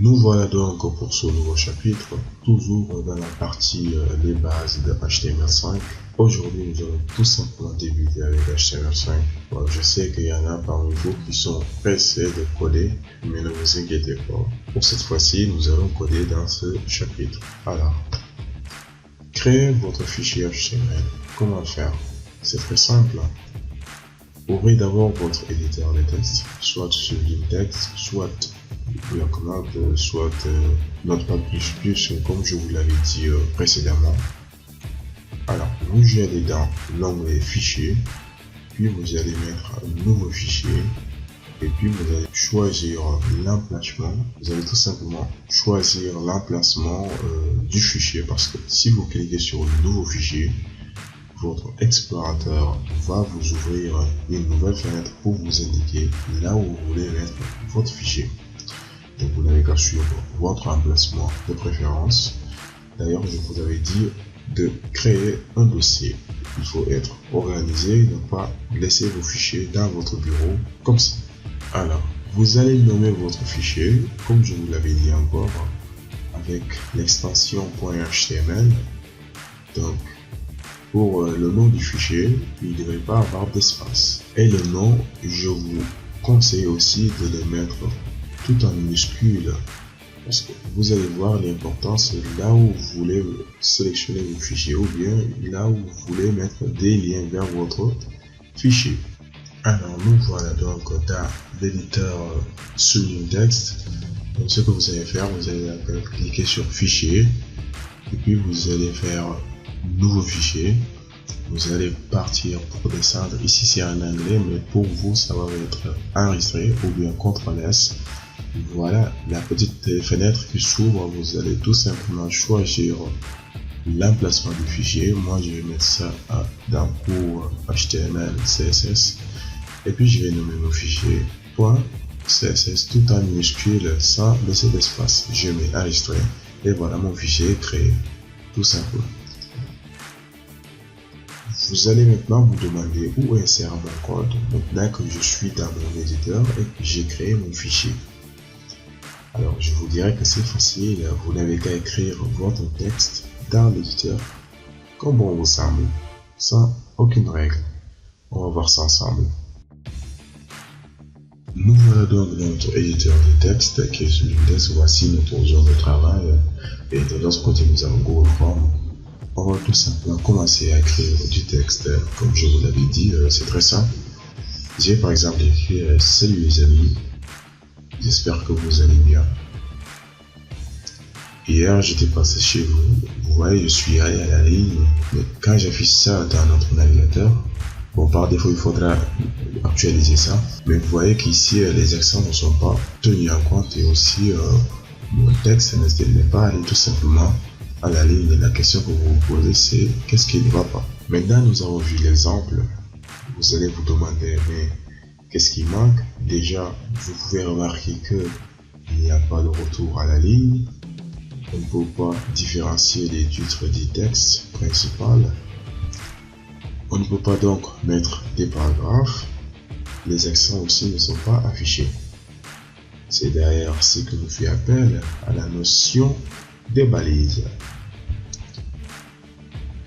Nous voilà donc pour ce nouveau chapitre, toujours dans la partie les bases de HTML5. Aujourd'hui, nous allons tout simplement débuter avec HTML5. Bon, je sais qu'il y en a parmi vous qui sont pressés de coder, mais ne vous inquiétez pas. Pour cette fois-ci, nous allons coder dans ce chapitre. Alors, créez votre fichier HTML. Comment faire? C'est très simple. Ouvrez d'abord votre éditeur de texte, soit Sublime Text, soit Bloc-Notes, soit Notepad++, comme je vous l'avais dit précédemment. Alors, vous allez dans l'onglet Fichier, puis vous allez mettre un nouveau fichier, et puis vous allez choisir l'emplacement. Vous allez tout simplement choisir l'emplacement du fichier, parce que si vous cliquez sur le nouveau fichier, votre explorateur va vous ouvrir une nouvelle fenêtre pour vous indiquer là où vous voulez mettre votre fichier. Donc vous n'avez qu'à suivre votre emplacement de préférence. D'ailleurs, je vous avais dit de créer un dossier. Il faut être organisé, ne pas laisser vos fichiers dans votre bureau comme ça. Alors, vous allez nommer votre fichier, comme je vous l'avais dit encore, avec l'extension .html. Donc, pour le nom du fichier, il ne devrait pas avoir d'espace. Et le nom, je vous conseille aussi de le mettre tout en minuscule, parce que vous allez voir l'importance là où vous voulez sélectionner vos fichiers, ou bien là où vous voulez mettre des liens vers votre fichier. Alors nous voilà donc dans l'éditeur Sublime Text. Donc ce que vous allez faire, vous allez cliquer sur Fichier, et puis vous allez faire Nouveau fichier. Vous allez partir pour descendre. Ici c'est en anglais, mais pour vous ça va être enregistré, ou bien CTRL-S. Voilà la petite fenêtre qui s'ouvre. Vous allez tout simplement choisir l'emplacement du fichier. Moi je vais mettre ça dans cours HTML CSS, et puis je vais nommer mon fichier .css tout en minuscule sans laisser d'espace. Je mets enregistrer, et voilà, mon fichier est créé, tout simplement. Vous allez maintenant vous demander où insérer mon code. Maintenant que je suis dans mon éditeur et que j'ai créé mon fichier. Alors je vous dirais que c'est facile, vous n'avez qu'à écrire votre texte dans l'éditeur comme bon vous semble, sans aucune règle. On va voir ça ensemble. Nous voilà donc dans notre éditeur de texte qui est Sublime Text. Voici notre zone de travail, et de l'autre côté nous avons Google Form. On va tout simplement commencer à écrire du texte. Comme je vous l'avais dit, c'est très simple. J'ai par exemple écrit salut les amis, j'espère que vous allez bien. Hier j'étais passé chez vous, vous voyez, je suis allé à la ligne, mais quand j'affiche ça dans notre navigateur, bon, par défaut il faudra actualiser ça, mais vous voyez qu'ici les accents ne sont pas tenus en compte, et aussi mon texte n'est pas allé tout simplement à la ligne. La question que vous vous posez, c'est qu'est-ce qui ne va pas? Maintenant nous avons vu l'exemple. Vous allez vous demander, mais qu'est-ce qui manque? Déjà, vous pouvez remarquer que il n'y a pas de retour à la ligne. On ne peut pas différencier les titres du texte principal. On ne peut pas donc mettre des paragraphes. Les accents aussi ne sont pas affichés. C'est d'ailleurs ce que nous fait appel à la notion des balises.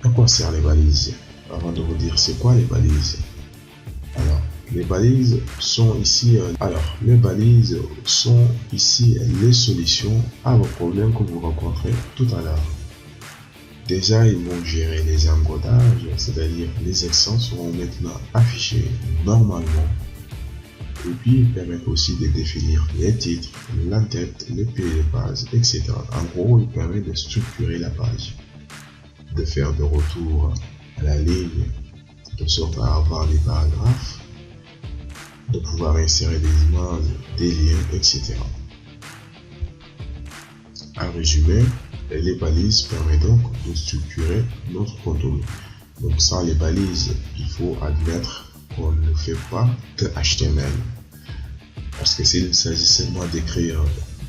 À quoi servent les balises? Avant de vous dire c'est quoi les balises. Alors, les balises sont ici. Les solutions à vos problèmes que vous rencontrez tout à l'heure. Déjà, ils vont gérer les encodages, c'est-à-dire les accents seront maintenant affichés normalement. Et puis, ils permettent aussi de définir les titres, l'entête, le pied de page, etc. En gros, ils permettent de structurer la page, de faire de retour à la ligne, de sorte à avoir des paragraphes, de pouvoir insérer des images, des liens, etc. En résumé, les balises permettent donc de structurer notre contenu. Donc sans les balises, il faut admettre qu'on ne fait pas de HTML. Parce que s'il s'agit seulement d'écrire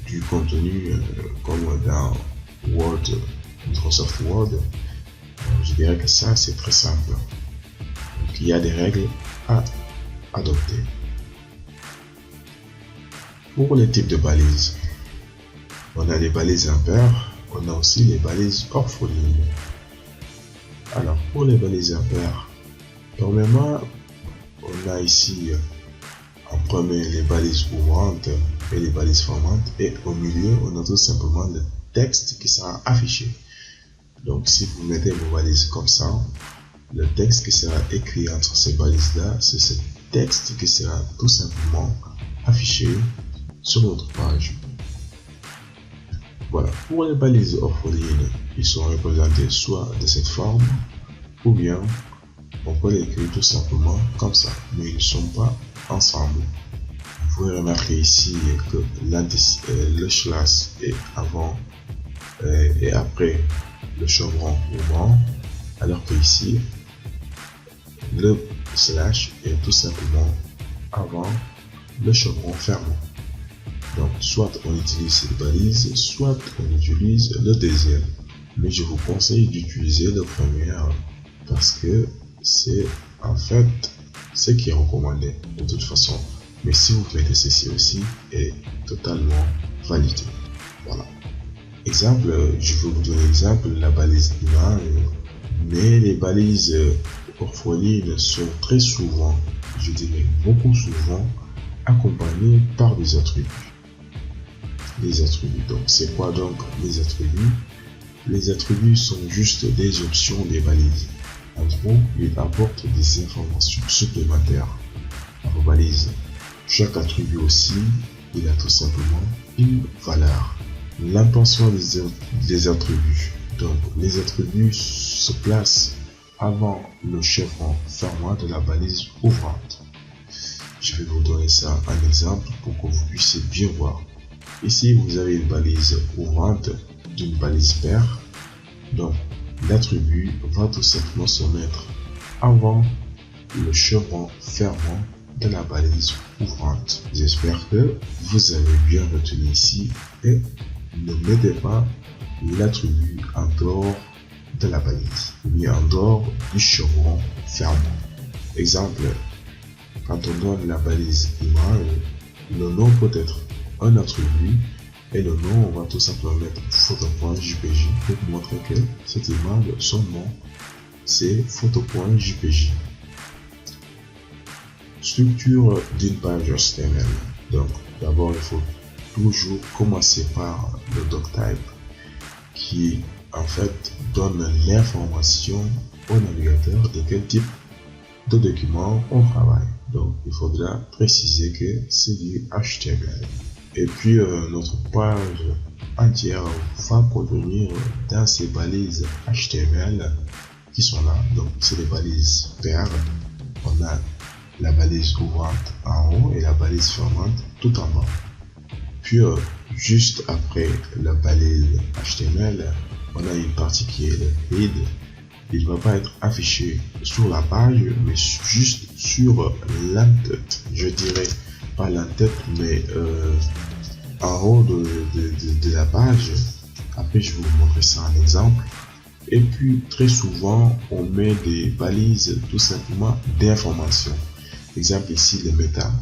du contenu comme dans Word, Microsoft Word, je dirais que ça c'est très simple. Donc il y a des règles à adopter. Pour les types de balises, On a les balises impaires, on a aussi les balises orphelines. Alors, pour les balises impaires, premièrement, on a ici en premier les balises ouvrantes et les balises fermantes, et au milieu, on a tout simplement le texte qui sera affiché. Donc, si vous mettez vos balises comme ça, le texte qui sera écrit entre ces balises-là, c'est ce texte qui sera tout simplement affiché sur votre page. Voilà, pour les balises orphelines, ils sont représentés soit de cette forme, ou bien on peut l'écrire tout simplement comme ça, mais ils ne sont pas ensemble. Vous pouvez remarquer ici que le slash est avant et après le chevron ouvrant, alors que ici le slash est tout simplement avant le chevron fermant. Donc soit on utilise cette balise, soit on utilise le deuxième, mais je vous conseille d'utiliser le premier parce que c'est en fait ce qui est recommandé de toute façon. Mais si vous mettez ceci aussi, est totalement validé. Voilà. Exemple, je vais vous donner l'exemple, la balise image, mais les balises orphelines sont très souvent, je dirais beaucoup souvent, accompagnées par des attributs. Les attributs, donc c'est quoi donc les attributs? Les attributs sont juste des options des balises. En gros, ils apportent des informations supplémentaires à vos balises. Chaque attribut aussi, il a tout simplement une valeur. L'importance des attributs. Donc, les attributs se placent avant le chevron fermant de la balise ouvrante. Je vais vous donner ça en exemple pour que vous puissiez bien voir. Ici, vous avez une balise ouvrante d'une balise paire. Donc, l'attribut va tout simplement se mettre avant le chevron fermant de la balise ouvrante. J'espère que vous avez bien retenu ici et ne mettez pas l'attribut en dehors de la balise, mais en dehors du chevron fermant. Exemple, quand on donne la balise image, le nom peut être un attribut et le nom, on va tout simplement mettre photo.jpg pour montrer que cette image, son nom, c'est photo.jpg. Structure d'une page HTML. Donc, d'abord, il faut toujours commencer par le doctype qui, en fait, donne l'information au navigateur de quel type de document on travaille. Donc, il faudra préciser que c'est du HTML. Et puis, notre page entière va contenir dans ces balises HTML qui sont là. Donc, c'est les balises paires. On a la balise ouvrante en haut et la balise fermante tout en bas. Puis, juste après la balise HTML, on a une partie qui est le head. Il ne va pas être affiché sur la page, mais juste sur l'entête. Je dirais pas l'entête, mais en haut de la page. Après, je vais vous montrer ça en exemple. Et puis, très souvent, on met des balises tout simplement d'information. Exemple ici, le méta,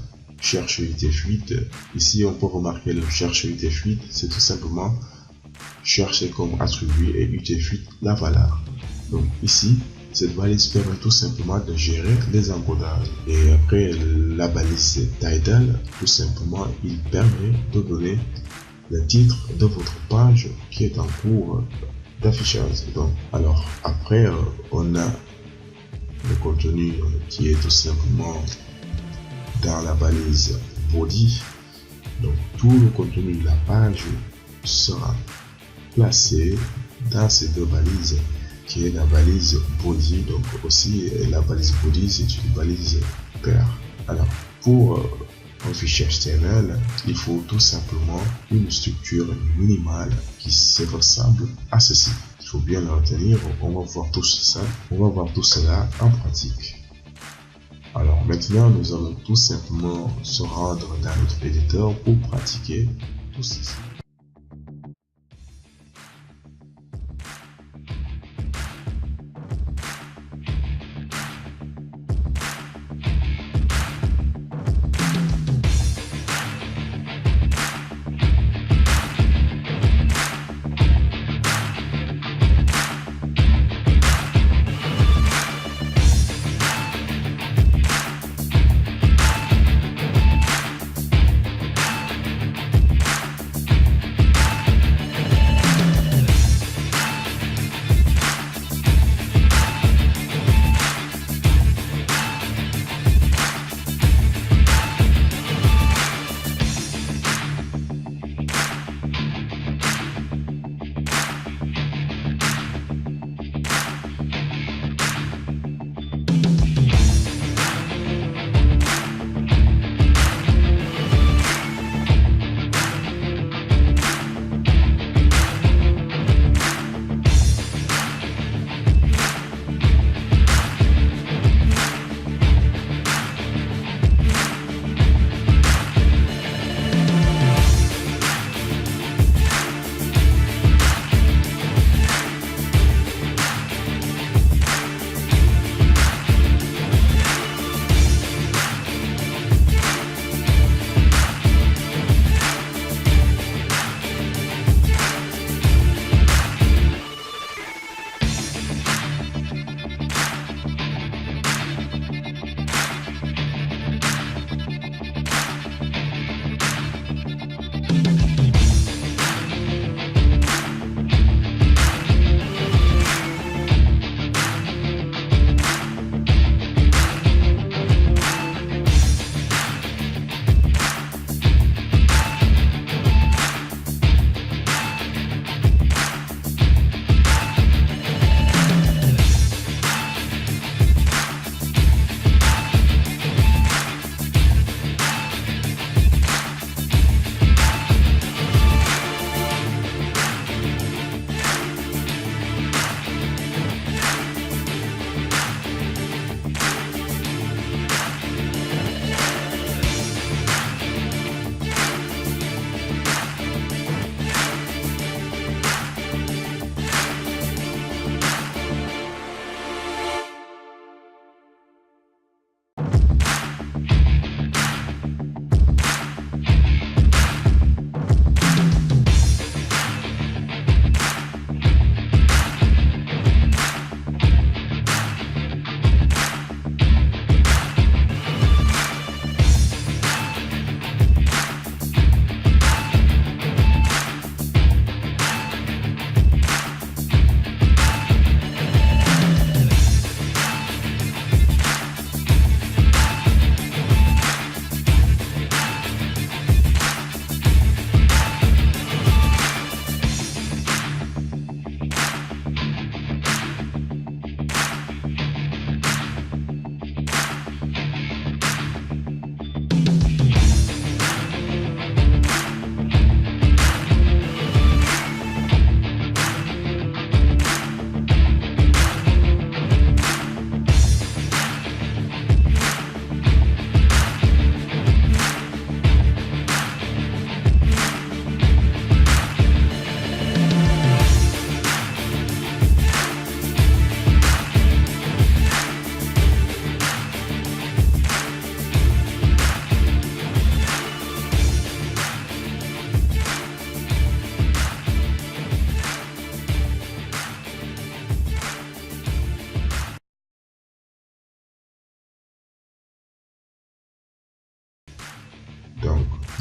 cherche UTF-8. Ici, on peut remarquer le cherche UTF-8, c'est tout simplement chercher comme attribut et UTF-8 la valeur. Donc ici, cette balise permet tout simplement de gérer les encodages. Et après, la balise title, tout simplement, il permet de donner le titre de votre page qui est en cours d'affichage. Donc, alors après, on a le contenu qui est tout simplement dans la balise body. Donc, tout le contenu de la page sera placé dans ces deux balises qui est la balise body. Donc aussi la balise body, c'est une balise paire. Alors pour un fichier HTML, il faut tout simplement une structure minimale qui se ressemble à ceci. Il faut bien le retenir. On va voir tout ça, on va voir tout cela en pratique. Alors maintenant, nous allons tout simplement se rendre dans notre éditeur pour pratiquer tout ceci.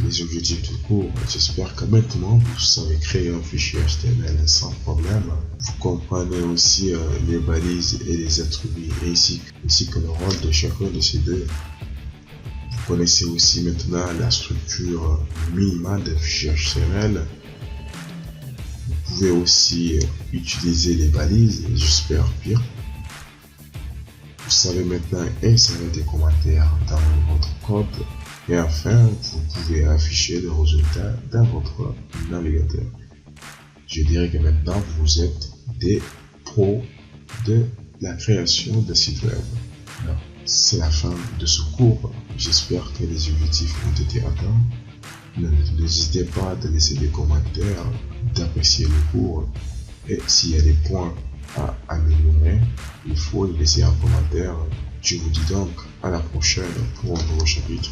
les objectifs du cours. J'espère que maintenant vous savez créer un fichier HTML sans problème. Vous comprenez aussi les balises et les attributs ainsi que le rôle de chacun de ces deux. Vous connaissez aussi maintenant la structure minimale d'un fichier HTML. Vous pouvez aussi utiliser les balises, j'espère pire. Vous savez maintenant insérer des commentaires dans votre code. Et enfin, vous pouvez afficher le résultat dans votre navigateur. Je dirais que maintenant, vous êtes des pros de la création de sites web. Alors, c'est la fin de ce cours. J'espère que les objectifs ont été atteints. N'hésitez pas à laisser des commentaires, d'apprécier le cours. Et s'il y a des points à améliorer, il faut les laisser en commentaire. Je vous dis donc à la prochaine pour un nouveau chapitre.